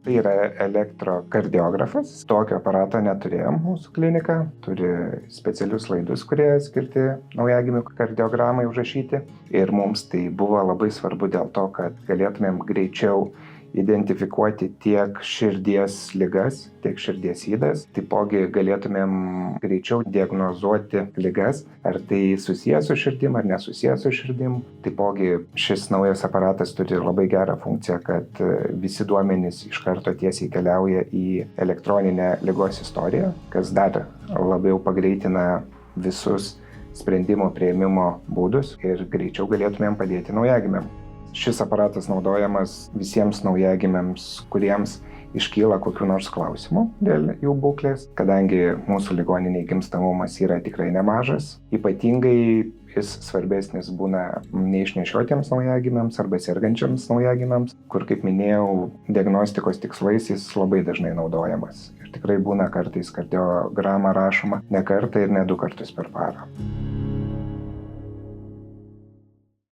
Tai yra elektrokardiografas. Tokio aparato neturėjom mūsų klinika. Turi specialius laidus, kurie skirti naujagimių kardiogramai užrašyti. Ir mums tai buvo labai svarbu dėl to, kad galėtumėm greičiau identifikuoti tiek širdies ligas, tiek širdies ydas. Taipogi galėtumėm greičiau diagnozuoti ligas, ar tai susijęs su širdim ar nesusijęs su širdim. Taipogi šis naujas aparatas turi labai gerą funkciją, kad visi duomenys iš karto tiesiai keliauja į elektroninę ligos istoriją, kas dar labiau pagreitina visus sprendimo priėmimo būdus ir greičiau galėtumėm padėti naujagimiam. Šis aparatas naudojamas visiems naujagimiams, kuriems iškyla kokių nors klausimų dėl jų būklės, kadangi mūsų ligoninėje gimstamumas yra tikrai nemažas. Ypatingai jis svarbesnis būna neišnešiotiems naujagimiams arba sergančiams naujagimiams, kur, kaip minėjau, diagnostikos tikslais jis labai dažnai naudojamas. Ir tikrai būna kartais kardiogramą rašoma ne kartą ir ne 2 kartus per parą.